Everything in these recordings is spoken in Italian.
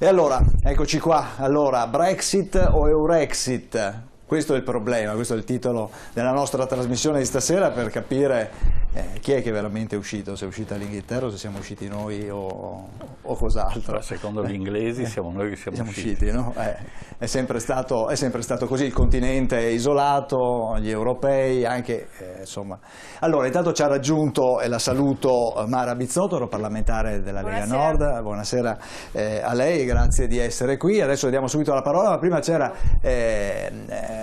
E allora, eccoci qua, allora, Brexit o Eurexit? Questo è il problema, questo è il titolo della nostra trasmissione di stasera, per capire chi è che veramente è uscito, se è uscita l'Inghilterra o se siamo usciti noi o cos'altro. Secondo gli inglesi siamo noi che siamo usciti. No? È sempre stato così, il continente è isolato, gli europei anche, insomma. Allora, intanto ci ha raggiunto, e la saluto, Mara Bizzotto, europarlamentare della Lega Nord. Buonasera a lei, grazie di essere qui. Adesso diamo subito la parola, ma prima c'era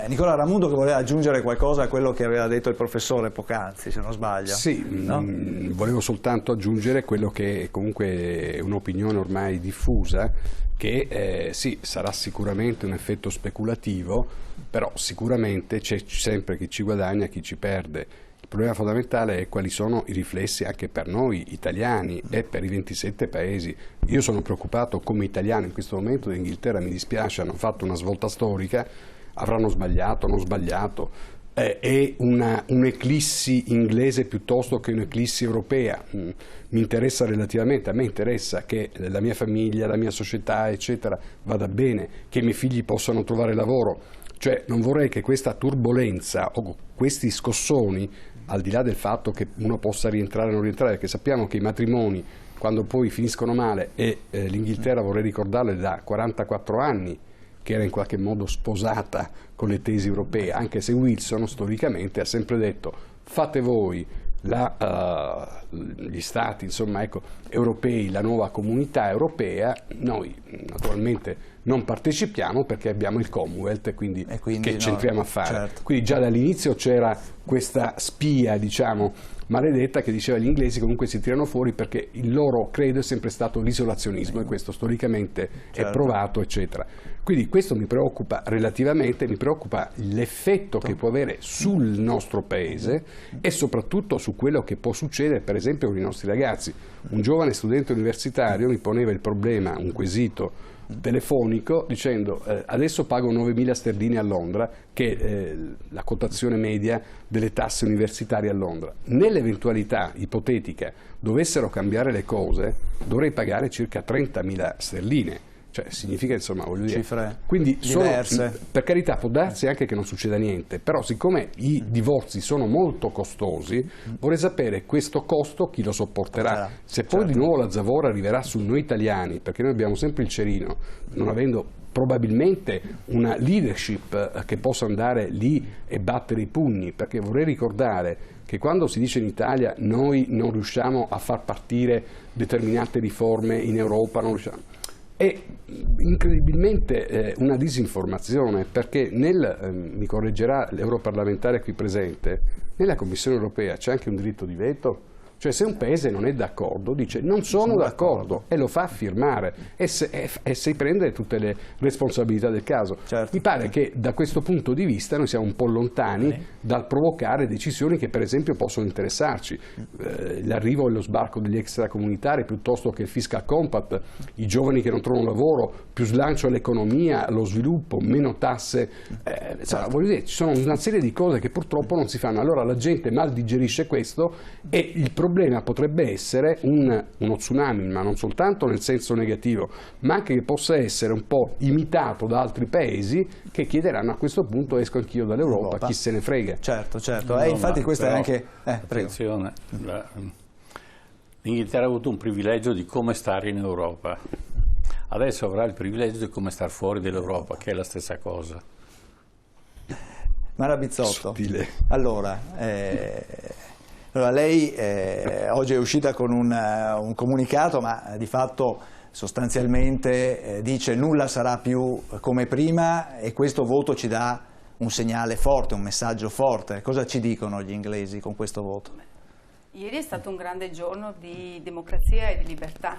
Nicola Ramundo che voleva aggiungere qualcosa a quello che aveva detto il professore poc'anzi, se non sbaglio. Sì, no? Volevo soltanto aggiungere quello che comunque è un'opinione ormai diffusa, che sì, sarà sicuramente un effetto speculativo, però sicuramente c'è sempre chi ci guadagna e chi ci perde. Il problema fondamentale è quali sono i riflessi anche per noi italiani e per i 27 paesi. Io sono preoccupato come italiano in questo momento d'Inghilterra, mi dispiace, hanno fatto una svolta storica, avranno sbagliato, non sbagliato. È un'eclissi inglese piuttosto che un'eclissi europea. Mi interessa relativamente, a me interessa che la mia famiglia, la mia società, eccetera, vada bene, che i miei figli possano trovare lavoro. Cioè non vorrei che questa turbolenza o questi scossoni, al di là del fatto che uno possa rientrare o non rientrare, perché sappiamo che i matrimoni, quando poi finiscono male, e l'Inghilterra, vorrei ricordarle, da 44 anni, che era in qualche modo sposata con le tesi europee, anche se Wilson storicamente ha sempre detto fate voi gli stati, insomma, ecco, europei, la nuova comunità europea, noi naturalmente non partecipiamo perché abbiamo il Commonwealth e quindi che c'entriamo a fare. Certo. Quindi già dall'inizio c'era questa spia, diciamo, maledetta, che diceva gli inglesi comunque si tirano fuori perché il loro credo è sempre stato l'isolazionismo, e questo storicamente è provato, eccetera. Quindi questo mi preoccupa relativamente, mi preoccupa l'effetto che può avere sul nostro paese e soprattutto su quello che può succedere per esempio con i nostri ragazzi. Un giovane studente universitario mi poneva il problema, un quesito telefonico, dicendo adesso pago 9.000 sterline a Londra, che è la quotazione media delle tasse universitarie a Londra. Nell'eventualità ipotetica dovessero cambiare le cose, dovrei pagare circa 30.000 sterline. Cioè significa, insomma, voglio dire, cifre quindi diverse. Per carità può darsi anche che non succeda niente, però siccome i divorzi sono molto costosi, vorrei sapere questo costo chi lo sopporterà. Se poi di nuovo la zavorra arriverà su noi italiani, perché noi abbiamo sempre il cerino, non avendo probabilmente una leadership che possa andare lì e battere i pugni, perché vorrei ricordare che quando si dice in Italia noi non riusciamo a far partire determinate riforme in Europa, non riusciamo, è incredibilmente una disinformazione, perché mi correggerà l'europarlamentare qui presente, nella Commissione europea c'è anche un diritto di veto. Cioè se un paese non è d'accordo dice non sono d'accordo e lo fa firmare e si prende tutte le responsabilità del caso. Certo. Mi pare che da questo punto di vista noi siamo un po' lontani dal provocare decisioni che per esempio possono interessarci. L'arrivo e lo sbarco degli extracomunitari piuttosto che il fiscal compact, i giovani che non trovano lavoro, più slancio all'economia, allo sviluppo, meno tasse. Voglio dire, ci sono una serie di cose che purtroppo non si fanno. Allora la gente mal digerisce questo e il problema potrebbe essere uno tsunami, ma non soltanto nel senso negativo, ma anche che possa essere un po' imitato da altri paesi che chiederanno a questo punto esco anch'io dall'Europa, chi se ne frega. Certo, certo. No, infatti questa è anche... attenzione, l'Inghilterra ha avuto un privilegio di come stare in Europa, adesso avrà il privilegio di come star fuori dall'Europa, che è la stessa cosa. Mara Bizzotto, sottile. Allora, lei oggi è uscita con un comunicato, ma di fatto sostanzialmente dice nulla sarà più come prima, e questo voto ci dà un segnale forte, un messaggio forte. Cosa ci dicono gli inglesi con questo voto? Ieri è stato un grande giorno di democrazia e di libertà.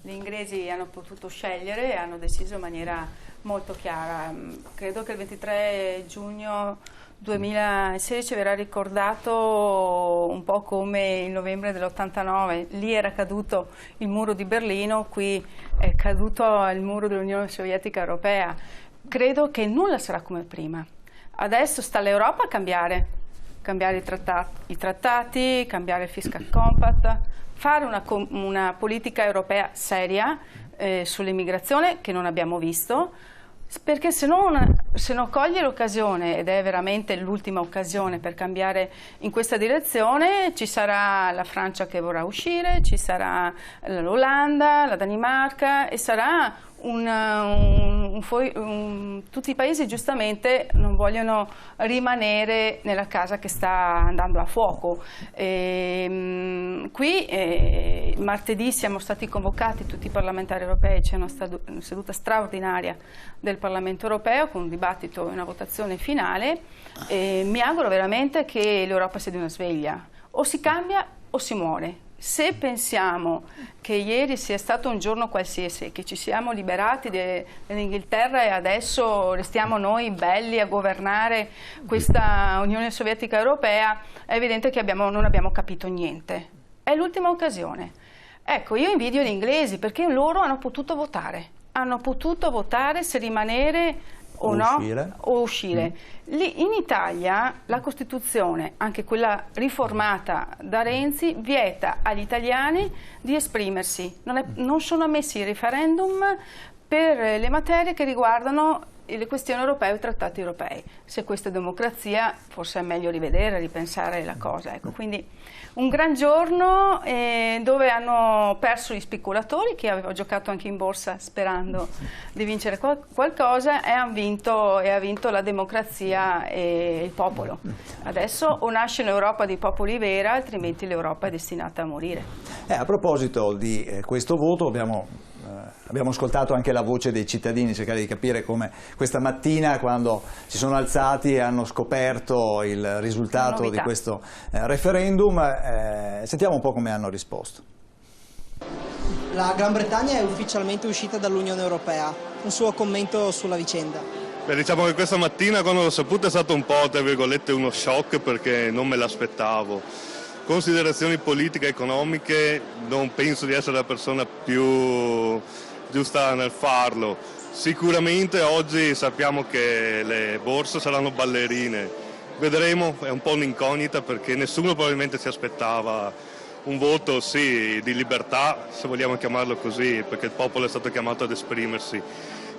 Gli inglesi hanno potuto scegliere e hanno deciso in maniera molto chiara. Credo che il 23 giugno 2016 verrà ricordato un po' come il novembre dell'89, lì era caduto il muro di Berlino, qui è caduto il muro dell'Unione Sovietica Europea. Credo che nulla sarà come prima. Adesso sta all'Europa a cambiare i trattati, cambiare il fiscal compact, fare una politica europea seria, sull'immigrazione che non abbiamo visto, perché se non coglie l'occasione, ed è veramente l'ultima occasione per cambiare in questa direzione, ci sarà la Francia che vorrà uscire, ci sarà l'Olanda, la Danimarca e sarà tutti i paesi giustamente non vogliono rimanere nella casa che sta andando a fuoco. Qui martedì siamo stati convocati tutti i parlamentari europei, c'è una seduta straordinaria del Parlamento europeo con un dibattito e una votazione finale. Mi auguro veramente che l'Europa sia di una sveglia, o si cambia o si muore. Se pensiamo che ieri sia stato un giorno qualsiasi, che ci siamo liberati dell'Inghilterra e adesso restiamo noi belli a governare questa Unione Sovietica Europea, è evidente che non abbiamo capito niente. È l'ultima occasione. Ecco, io invidio gli inglesi perché loro hanno potuto votare se rimanere o uscire. Lì in Italia la Costituzione, anche quella riformata da Renzi, vieta agli italiani di esprimersi. Non sono ammessi i referendum per le materie che riguardano le questioni europee o i trattati europei. Se questa è democrazia, forse è meglio ripensare la cosa. Ecco, quindi un gran giorno dove hanno perso gli speculatori, che avevo giocato anche in borsa sperando di vincere qualcosa, e ha vinto la democrazia e il popolo. Adesso o nasce un'Europa di popoli vera, altrimenti l'Europa è destinata a morire. A proposito di questo voto, abbiamo ascoltato anche la voce dei cittadini, cercare di capire come questa mattina, quando si sono alzati e hanno scoperto il risultato di questo referendum, sentiamo un po' come hanno risposto. La Gran Bretagna è ufficialmente uscita dall'Unione Europea. Un suo commento sulla vicenda? Beh, diciamo che questa mattina, quando l'ho saputo, è stato un po', tra virgolette, uno shock, perché non me l'aspettavo. Considerazioni politiche e economiche, non penso di essere la persona più giusta nel farlo. Sicuramente oggi sappiamo che le borse saranno ballerine, vedremo, è un po' un'incognita perché nessuno probabilmente si aspettava un voto, sì, di libertà, se vogliamo chiamarlo così, perché il popolo è stato chiamato ad esprimersi.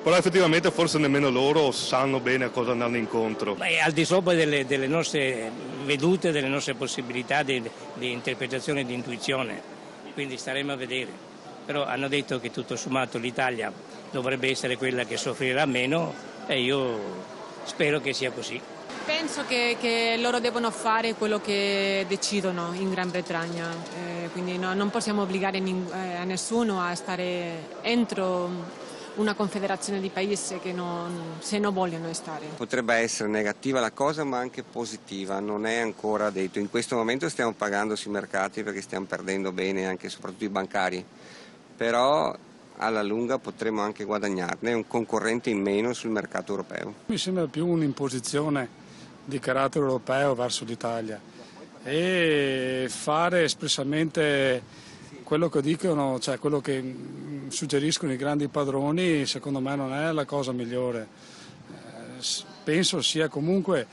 Però effettivamente forse nemmeno loro sanno bene a cosa andranno incontro. Beh, al di sopra delle nostre vedute, delle nostre possibilità di interpretazione e di intuizione, quindi staremo a vedere. Però hanno detto che tutto sommato l'Italia dovrebbe essere quella che soffrirà meno e io spero che sia così. Penso che loro devono fare quello che decidono in Gran Bretagna, quindi non possiamo obbligare a nessuno a stare entro una confederazione di paesi che se non vogliono stare. Potrebbe essere negativa la cosa, ma anche positiva, non è ancora detto. In questo momento stiamo pagando sui mercati perché stiamo perdendo bene anche soprattutto i bancari, però alla lunga potremo anche guadagnarne, un concorrente in meno sul mercato europeo. Mi sembra più un'imposizione di carattere europeo verso l'Italia e fare espressamente quello che dicono, cioè quello che suggeriscono i grandi padroni, secondo me non è la cosa migliore. Penso sia comunque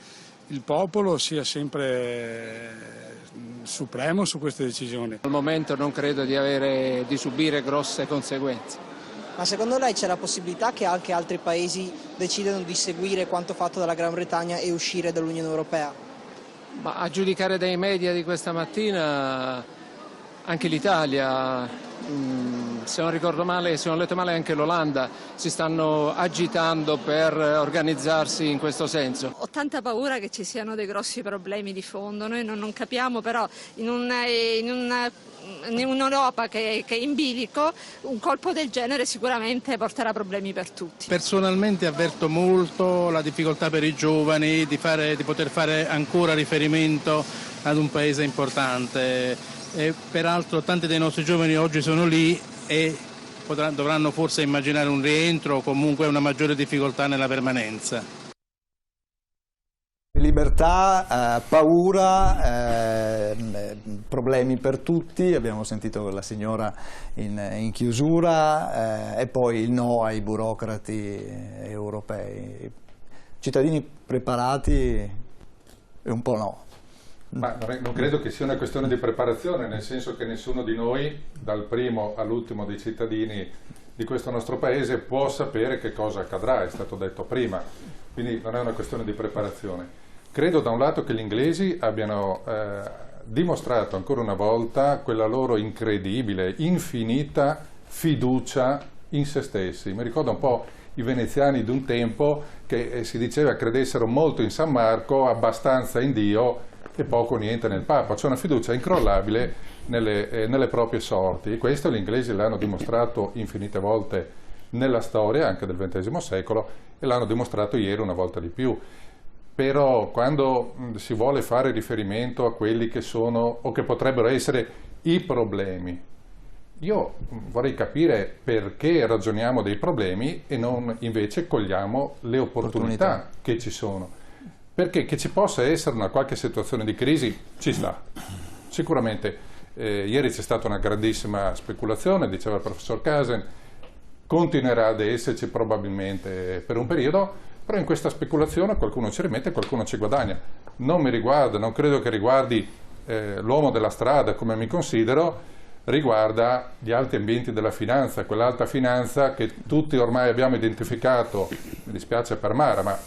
il popolo sia sempre supremo su queste decisioni. Al momento non credo di subire grosse conseguenze. Ma secondo lei c'è la possibilità che anche altri paesi decidano di seguire quanto fatto dalla Gran Bretagna e uscire dall'Unione Europea? Ma a giudicare dai media di questa mattina anche l'Italia, se non ricordo male, se non ho letto male anche l'Olanda, si stanno agitando per organizzarsi in questo senso. Ho tanta paura che ci siano dei grossi problemi di fondo, noi non capiamo, però in un'Europa che è in bilico un colpo del genere sicuramente porterà problemi per tutti. Personalmente avverto molto la difficoltà per i giovani di poter fare ancora riferimento ad un paese importante. E peraltro tanti dei nostri giovani oggi sono lì e dovranno forse immaginare un rientro o comunque una maggiore difficoltà nella permanenza. Libertà, paura, problemi per tutti, abbiamo sentito la signora in chiusura, e poi il no ai burocrati europei. Cittadini preparati e un po' no. Ma non credo che sia una questione di preparazione, nel senso che nessuno di noi, dal primo all'ultimo dei cittadini, di questo nostro paese può sapere che cosa accadrà, è stato detto prima, quindi non è una questione di preparazione. Credo da un lato che gli inglesi abbiano dimostrato ancora una volta quella loro incredibile, infinita fiducia in se stessi. Mi ricordo un po' i veneziani di un tempo che si diceva credessero molto in San Marco, abbastanza in Dio e poco o niente nel Papa. C'è una fiducia incrollabile nelle proprie sorti, e questo gli inglesi l'hanno dimostrato infinite volte nella storia, anche del XX secolo, e l'hanno dimostrato ieri una volta di più. Però quando si vuole fare riferimento a quelli che sono o che potrebbero essere i problemi, io vorrei capire perché ragioniamo dei problemi e non invece cogliamo le opportunità che ci sono. Perché che ci possa essere una qualche situazione di crisi ci sta, sicuramente. Ieri c'è stata una grandissima speculazione, diceva il professor Casen, continuerà ad esserci probabilmente per un periodo, però in questa speculazione qualcuno ci rimette e qualcuno ci guadagna. Non mi riguarda, non credo che riguardi l'uomo della strada come mi considero, riguarda gli alti ambienti della finanza, quell'alta finanza che tutti ormai abbiamo identificato, mi dispiace per Mara, ma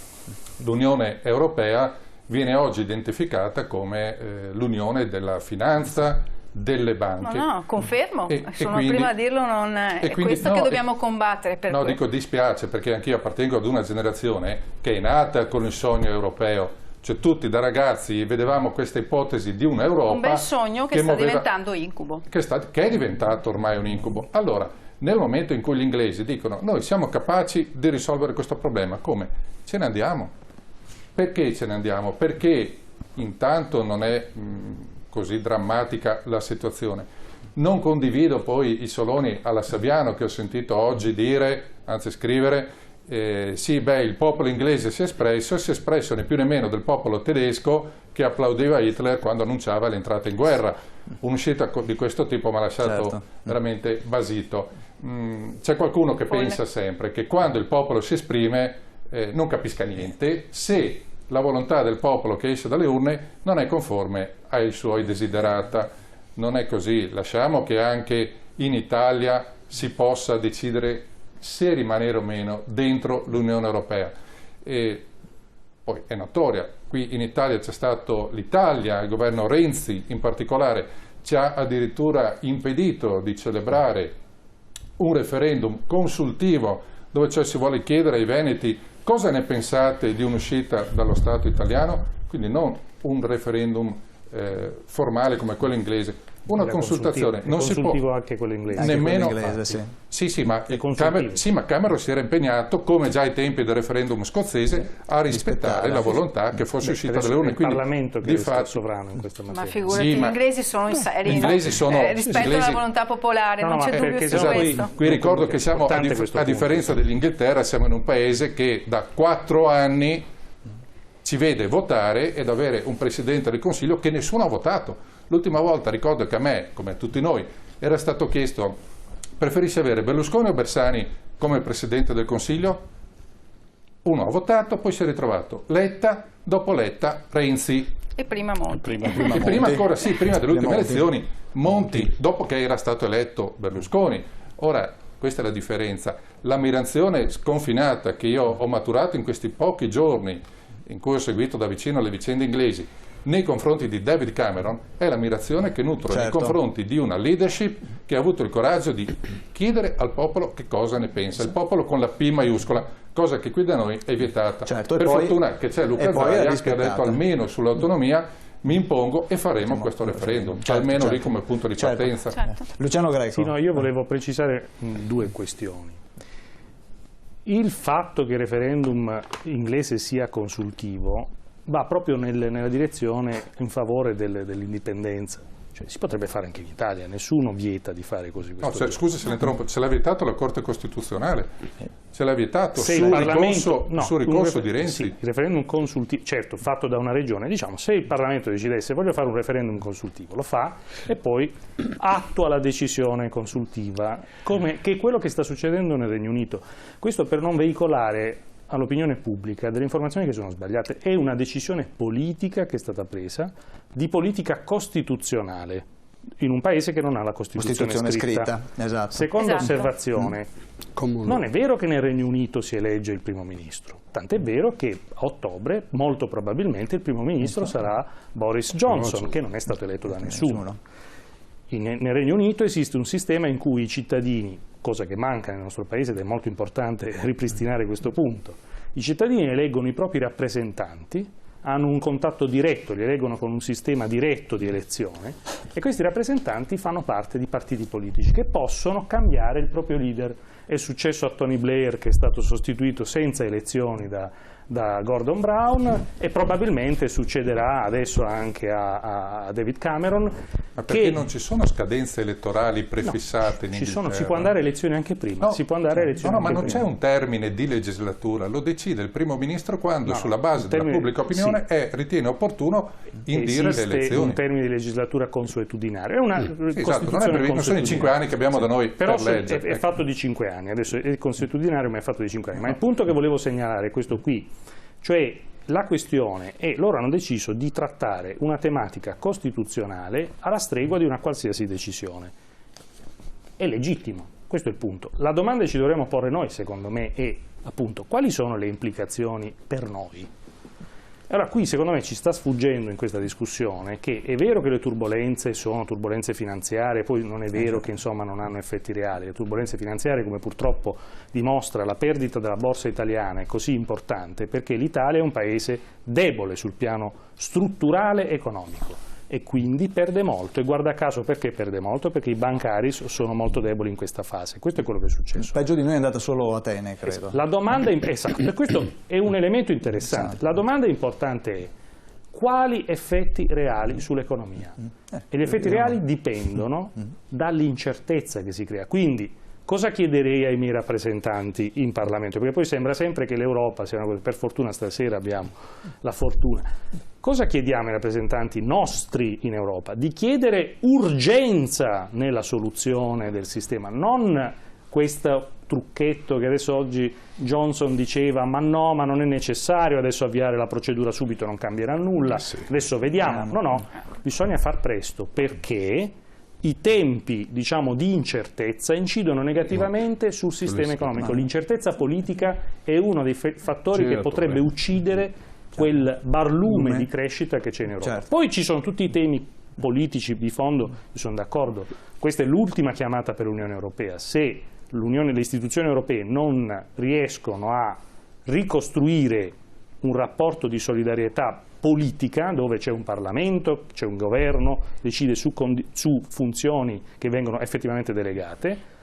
l'Unione Europea viene oggi identificata come l'unione della finanza, delle banche. No, confermo, sono quindi, prima a dirlo, non è quindi, questo che dobbiamo combattere. No, dico dispiace perché anch'io appartengo ad una generazione che è nata con il sogno europeo, cioè tutti da ragazzi vedevamo questa ipotesi di un'Europa. Un bel sogno che sta diventando incubo. Che è diventato ormai un incubo. Allora, nel momento in cui gli inglesi dicono noi siamo capaci di risolvere questo problema, come? Ce ne andiamo. Perché ce ne andiamo? Perché intanto non è così drammatica la situazione. Non condivido poi i soloni alla Saviano che ho sentito oggi dire, anzi scrivere, sì, beh, il popolo inglese si è espresso né più né meno del popolo tedesco che applaudiva Hitler quando annunciava l'entrata in guerra. Un'uscita di questo tipo mi ha lasciato veramente basito. C'è qualcuno che pensa sempre che quando il popolo si esprime non capisca niente se la volontà del popolo che esce dalle urne non è conforme ai suoi desiderata. Non è così. Lasciamo che anche in Italia si possa decidere se rimanere o meno dentro l'Unione Europea. E poi è notoria, qui in Italia c'è stato l'Italia, il governo Renzi in particolare, ci ha addirittura impedito di celebrare un referendum consultivo dove cioè si vuole chiedere ai veneti cosa ne pensate di un'uscita dallo Stato italiano, quindi non un referendum formale come quello inglese, una consultazione. Non si può anche quello inglese. Nemmeno inglese, sì, ma Cameron si era impegnato, come già ai tempi del referendum scozzese, a rispettare la volontà che fosse uscita dalle urne. È il Parlamento che è sovrano in questa materia. Ma figurati, gli inglesi sono in serie rispetto alla volontà popolare, non c'è dubbio su questo. Qui ricordo che siamo, a differenza dell'Inghilterra, siamo in un paese che da 4 anni ci vede votare ed avere un Presidente del Consiglio che nessuno ha votato. L'ultima volta ricordo che a me, come a tutti noi, era stato chiesto: preferisci avere Berlusconi o Bersani come Presidente del Consiglio? Uno ha votato, poi si è ritrovato Letta, dopo Letta Renzi. E prima Monti. Prima ancora sì, prima delle ultime elezioni Monti, dopo che era stato eletto Berlusconi. Ora, questa è la differenza. L'ammirazione sconfinata che io ho maturato in questi pochi giorni in cui ho seguito da vicino le vicende inglesi nei confronti di David Cameron è l'ammirazione che nutro nei confronti di una leadership che ha avuto il coraggio di chiedere al popolo che cosa ne pensa, il popolo con la P maiuscola, cosa che qui da noi è vietata. Per fortuna che c'è Luca Zaia che ha detto almeno sull'autonomia mi impongo e faremo questo referendum, almeno lì come punto di partenza. Luciano Greco. Sì, no, io volevo precisare 2 questioni. Il fatto che il referendum inglese sia consultivo va proprio nella direzione in favore dell'indipendenza. Cioè, si potrebbe fare anche in Italia, nessuno vieta di fare così. Scusa se ne interrompo, ce l'ha vietato la Corte Costituzionale, ce l'ha vietato sul ricorso di Renzi. Sì, il referendum consultivo, certo, fatto da una regione, diciamo, se il Parlamento decidesse voglio fare un referendum consultivo, lo fa e poi attua la decisione consultiva, che è quello che sta succedendo nel Regno Unito. Questo per non veicolare all'opinione pubblica delle informazioni che sono sbagliate. È una decisione politica che è stata presa, di politica costituzionale, in un paese che non ha la Costituzione scritta. Esatto. Seconda osservazione, Non è vero che nel Regno Unito si elegge il primo ministro, tant'è vero che a ottobre molto probabilmente il primo ministro sarà Boris Johnson, che non è stato eletto da nessuno. Nel Regno Unito esiste un sistema in cui i cittadini, cosa che manca nel nostro paese ed è molto importante ripristinare questo punto, i cittadini eleggono i propri rappresentanti, hanno un contatto diretto, li eleggono con un sistema diretto di elezione e questi rappresentanti fanno parte di partiti politici che possono cambiare il proprio leader. È successo a Tony Blair, che è stato sostituito senza elezioni da Gordon Brown, e probabilmente succederà adesso anche a David Cameron. Ma perché non ci sono scadenze elettorali prefissate in Inghilterra? Si può andare a elezioni anche prima. No, si può andare a elezioni ma non c'è un termine di legislatura, lo decide il primo ministro quando sulla base della pubblica opinione ritiene opportuno indire le elezioni. Un termine di legislatura consuetudinario. È una esatto, non sono i 5 anni che abbiamo da noi però per legge. È fatto di 5 anni, adesso è consuetudinario ma è fatto di 5 anni. Ma il punto che volevo segnalare è questo qui, cioè la questione è loro hanno deciso di trattare una tematica costituzionale alla stregua di una qualsiasi decisione. È legittimo, questo è il punto. La domanda che ci dovremmo porre noi, secondo me, è appunto quali sono le implicazioni per noi? Allora qui secondo me ci sta sfuggendo in questa discussione che è vero che le turbolenze sono turbolenze finanziarie, poi non è vero che insomma non hanno effetti reali. Le turbolenze finanziarie, come purtroppo dimostra la perdita della borsa italiana, è così importante perché l'Italia è un paese debole sul piano strutturale economico e quindi perde molto, e guarda caso perché perde molto? Perché i bancari sono molto deboli in questa fase. Questo è quello che è successo. Peggio di noi è andata solo Atene, credo. La domanda esatto, per questo è un elemento interessante. La domanda importante è quali effetti reali sull'economia? E gli effetti reali dipendono dall'incertezza che si crea. Quindi cosa chiederei ai miei rappresentanti in Parlamento? Perché poi sembra sempre che l'Europa sia una cosa, per fortuna stasera abbiamo la fortuna. Cosa chiediamo ai rappresentanti nostri in Europa? Di chiedere urgenza nella soluzione del sistema, non questo trucchetto che adesso oggi Johnson diceva ma no, ma non è necessario adesso avviare la procedura subito, non cambierà nulla, adesso vediamo. No, bisogna far presto perché i tempi, diciamo, di incertezza incidono negativamente sul sistema economico. L'incertezza politica è uno dei fattori che potrebbe uccidere quel barlume di crescita che c'è in Europa. Poi ci sono tutti i temi politici di fondo, io sono d'accordo, questa è l'ultima chiamata per l'Unione Europea. Se le istituzioni europee non riescono a ricostruire un rapporto di solidarietà politica dove c'è un Parlamento, c'è un governo, decide su funzioni che vengono effettivamente delegate,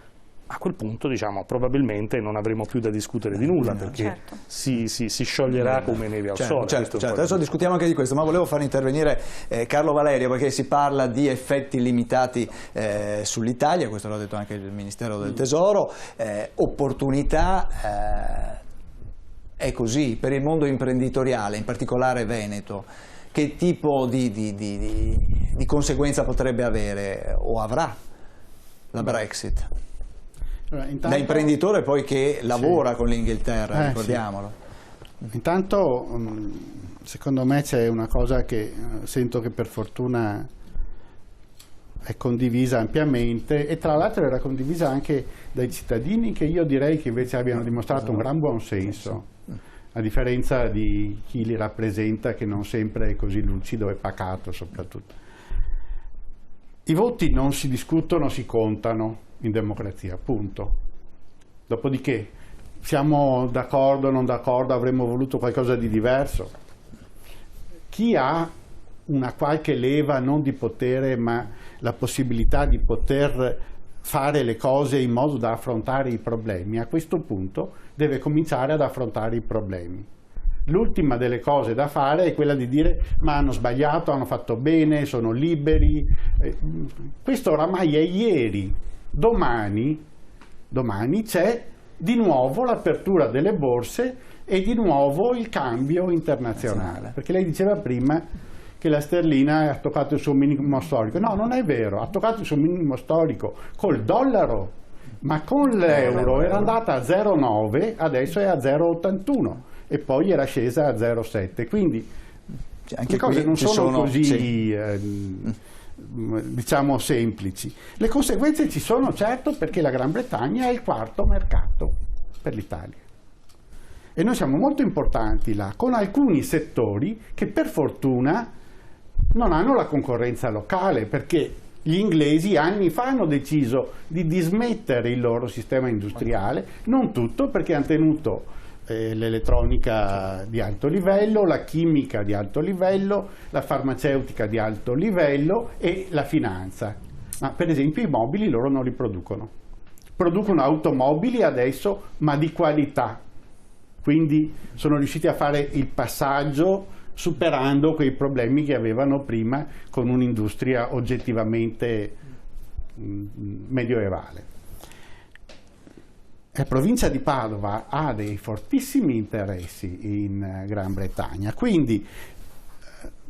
a quel punto diciamo probabilmente non avremo più da discutere di nulla perché si scioglierà come neve al sole. Certo. Adesso discutiamo anche di questo, ma volevo far intervenire Carlo Valerio perché si parla di effetti limitati sull'Italia, questo l'ha detto anche il Ministero del Tesoro, opportunità. È così, per il mondo imprenditoriale, in particolare veneto, che tipo di conseguenza potrebbe avere o avrà la Brexit? Allora, intanto, da imprenditore poi che lavora con l'Inghilterra, ricordiamolo. Intanto, secondo me c'è una cosa che sento che per fortuna è condivisa ampiamente e tra l'altro era condivisa anche dai cittadini che io direi che invece abbiano dimostrato un gran buon senso. A differenza di chi li rappresenta che non sempre è così lucido e pacato soprattutto. I voti non si discutono, si contano in democrazia, punto. Dopodiché siamo d'accordo o non d'accordo, avremmo voluto qualcosa di diverso. Chi ha una qualche leva non di potere ma la possibilità di poter fare le cose in modo da affrontare i problemi, a questo punto deve cominciare ad affrontare i problemi. L'ultima delle cose da fare è quella di dire ma hanno sbagliato, hanno fatto bene, sono liberi. Questo oramai è ieri. Domani c'è di nuovo l'apertura delle borse e di nuovo il cambio internazionale. Perché lei diceva prima che la sterlina ha toccato il suo minimo storico. No, non è vero, ha toccato il suo minimo storico col dollaro, ma con l'euro era andata a 0,9, adesso è a 0,81 e poi era scesa a 0,7. Quindi anche le cose non sono così diciamo semplici. Le conseguenze ci sono, certo, perché la Gran Bretagna è il quarto mercato per l'Italia e noi siamo molto importanti là, con alcuni settori che per fortuna non hanno la concorrenza locale, perché gli inglesi anni fa hanno deciso di dismettere il loro sistema industriale, non tutto, perché hanno tenuto l'elettronica di alto livello, la chimica di alto livello, la farmaceutica di alto livello e la finanza. Ma per esempio i mobili loro non li producono. Producono automobili adesso, ma di qualità. Quindi sono riusciti a fare il passaggio superando quei problemi che avevano prima con un'industria oggettivamente medioevale. La provincia di Padova ha dei fortissimi interessi in Gran Bretagna, quindi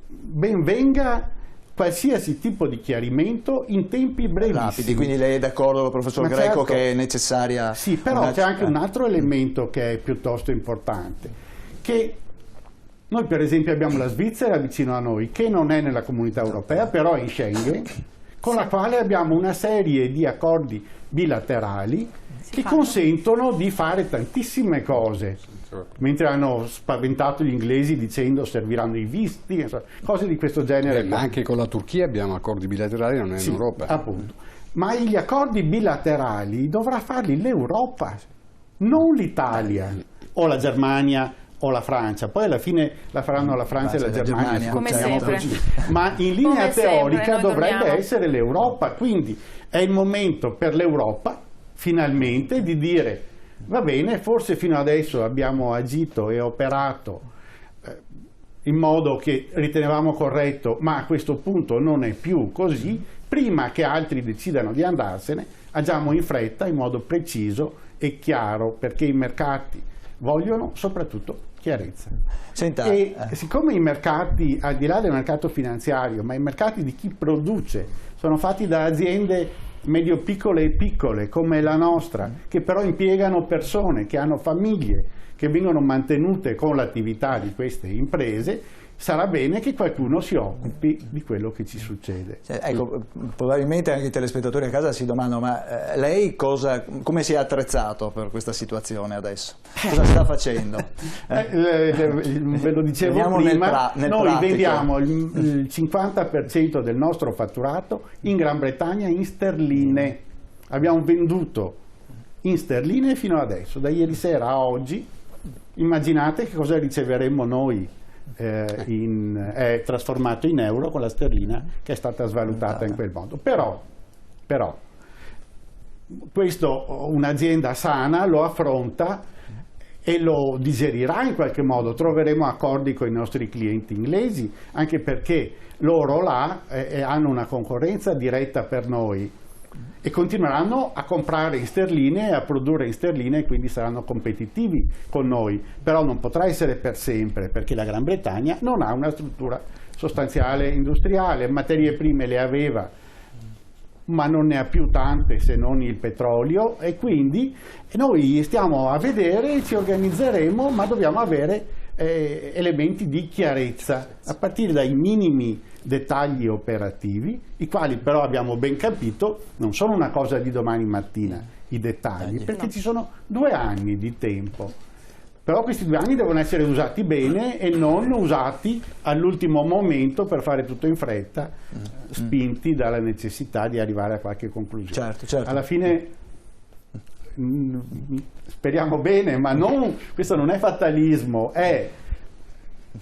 ben venga qualsiasi tipo di chiarimento in tempi brevissimi. Rapidi, quindi lei è d'accordo, professor Greco, certo, che è necessaria... Sì, però c'è anche un altro elemento che è piuttosto importante, che noi per esempio abbiamo la Svizzera vicino a noi, che non è nella comunità europea, però è in Schengen, con la quale abbiamo una serie di accordi bilaterali che consentono di fare tantissime cose, mentre hanno spaventato gli inglesi dicendo serviranno i visti, cose di questo genere. Ma anche con la Turchia abbiamo accordi bilaterali, non è in Europa. Appunto. Ma gli accordi bilaterali dovrà farli l'Europa, non l'Italia o la Germania o la Francia, poi alla fine la faranno la Francia e la Germania, come sempre. Ma in linea teorica dovrebbe essere l'Europa, quindi è il momento per l'Europa finalmente di dire va bene, forse fino adesso abbiamo agito e operato in modo che ritenevamo corretto, ma a questo punto non è più così, prima che altri decidano di andarsene agiamo in fretta, in modo preciso e chiaro, perché i mercati vogliono soprattutto chiarezza. Senta, e siccome i mercati, al di là del mercato finanziario, ma i mercati di chi produce, sono fatti da aziende medio-piccole e piccole come la nostra, che però impiegano persone, che hanno famiglie, che vengono mantenute con l'attività di queste imprese, sarà bene che qualcuno si occupi di quello che ci succede. Ecco, probabilmente anche i telespettatori a casa si domandano, ma lei come si è attrezzato per questa situazione adesso? Cosa sta facendo? Ve lo dicevo prima, noi vendiamo il 50% del nostro fatturato in Gran Bretagna in sterline. Abbiamo venduto in sterline fino adesso, da ieri sera a oggi. Immaginate che cosa riceveremo noi trasformato in euro con la sterlina che è stata svalutata in quel modo. Però questo un'azienda sana lo affronta e lo digerirà in qualche modo. Troveremo accordi con i nostri clienti inglesi, anche perché loro là hanno una concorrenza diretta per noi e continueranno a comprare in sterline e a produrre in sterline e quindi saranno competitivi con noi, però non potrà essere per sempre, perché la Gran Bretagna non ha una struttura sostanziale industriale, materie prime le aveva ma non ne ha più tante se non il petrolio, e quindi noi stiamo a vedere, ci organizzeremo, ma dobbiamo avere elementi di chiarezza a partire dai minimi dettagli operativi, i quali però abbiamo ben capito non sono una cosa di domani mattina, i dettagli, perché ci sono 2 anni di tempo, però questi 2 anni devono essere usati bene e non usati all'ultimo momento per fare tutto in fretta, spinti dalla necessità di arrivare a qualche conclusione. Certo. Alla fine speriamo bene, ma questo non è fatalismo, è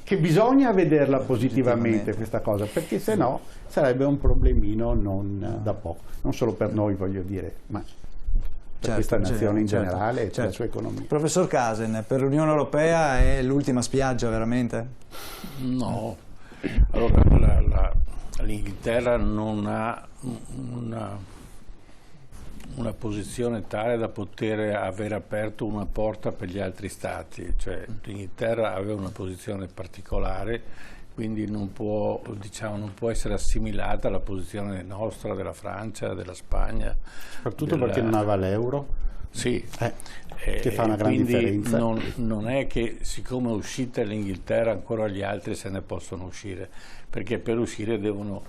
che bisogna vederla positivamente questa cosa, perché se no sarebbe un problemino non da poco, non solo per noi, voglio dire, ma per questa nazione in generale e per la sua economia. Professor Casen, per l'Unione Europea è l'ultima spiaggia veramente? No, allora l'Inghilterra non ha una posizione tale da poter aver aperto una porta per gli altri stati, cioè l'Inghilterra aveva una posizione particolare, quindi non può essere assimilata alla posizione nostra, della Francia, della Spagna. Soprattutto perché non aveva l'euro. Sì, che fa una grande differenza. Non è che siccome è uscita l'Inghilterra ancora gli altri se ne possono uscire, perché per uscire devono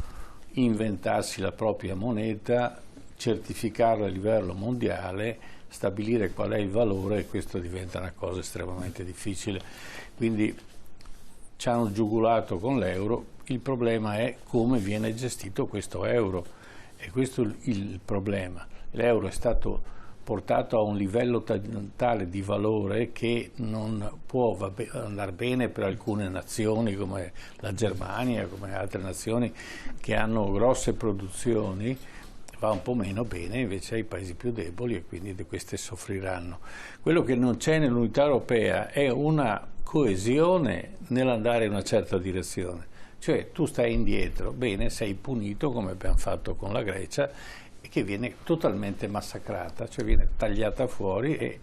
inventarsi la propria moneta, certificarla a livello mondiale, stabilire qual è il valore, e questo diventa una cosa estremamente difficile. Quindi ci hanno giugulato con l'euro, il problema è come viene gestito questo euro, e questo è il problema. L'euro è stato portato a un livello tale di valore che non può andare bene per alcune nazioni come la Germania, come altre nazioni che hanno grosse produzioni, va un po' meno bene invece ai paesi più deboli, e quindi di queste soffriranno. Quello che non c'è nell'unità europea è una coesione nell'andare in una certa direzione, cioè tu stai indietro, bene, sei punito come abbiamo fatto con la Grecia, che viene totalmente massacrata, cioè viene tagliata fuori e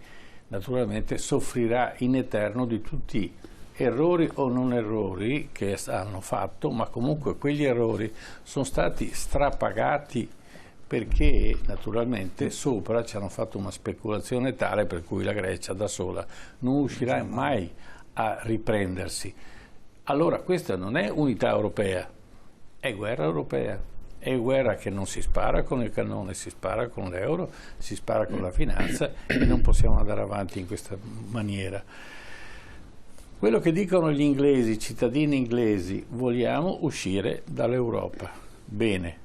naturalmente soffrirà in eterno di tutti errori o non errori che hanno fatto, ma comunque quegli errori sono stati strapagati perché naturalmente sopra ci hanno fatto una speculazione tale per cui la Grecia da sola non uscirà mai a riprendersi. Allora questa non è unità europea, è guerra europea. È guerra che non si spara con il cannone, si spara con l'euro, si spara con la finanza, e non possiamo andare avanti in questa maniera. Quello che dicono gli inglesi, i cittadini inglesi, vogliamo uscire dall'Europa. Bene,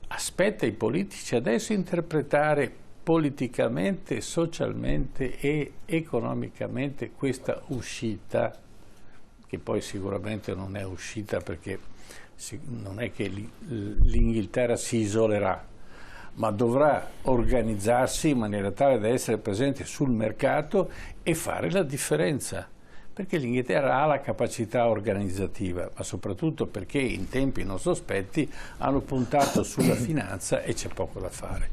aspetta i politici adesso interpretare politicamente, socialmente e economicamente questa uscita, che poi sicuramente non è uscita perché non è che l'Inghilterra si isolerà, ma dovrà organizzarsi in maniera tale da essere presente sul mercato e fare la differenza, perché l'Inghilterra ha la capacità organizzativa, ma soprattutto perché in tempi non sospetti hanno puntato sulla finanza e c'è poco da fare.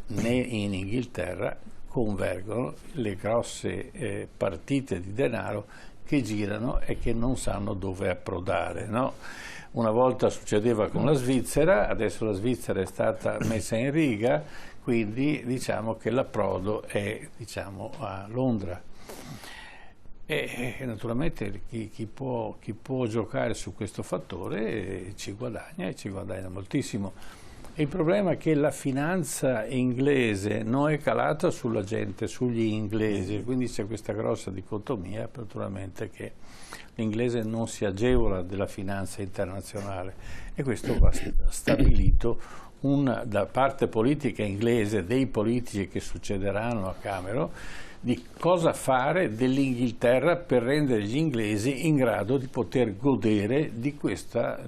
In Inghilterra convergono le grosse partite di denaro che girano e che non sanno dove approdare, no? Una volta succedeva con la Svizzera, adesso la Svizzera è stata messa in riga, quindi diciamo che l'approdo è a Londra. E naturalmente chi può giocare su questo fattore ci guadagna, e ci guadagna moltissimo. Il problema è che la finanza inglese non è calata sulla gente, sugli inglesi, quindi c'è questa grossa dicotomia, naturalmente, che l'inglese non si agevola della finanza internazionale, e questo va stabilito da parte politica inglese, dei politici che succederanno a Cameron, di cosa fare dell'Inghilterra per rendere gli inglesi in grado di poter godere di questa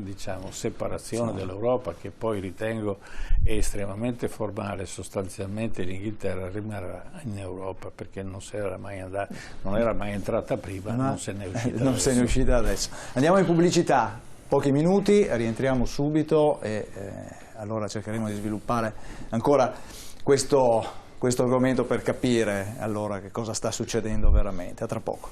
separazione dell'Europa, che poi ritengo è estremamente formale. Sostanzialmente l'Inghilterra rimarrà in Europa perché non era mai entrata prima, non se ne è uscita adesso. Andiamo in pubblicità, pochi minuti, rientriamo subito e allora cercheremo di sviluppare ancora questo argomento per capire allora che cosa sta succedendo veramente. A tra poco.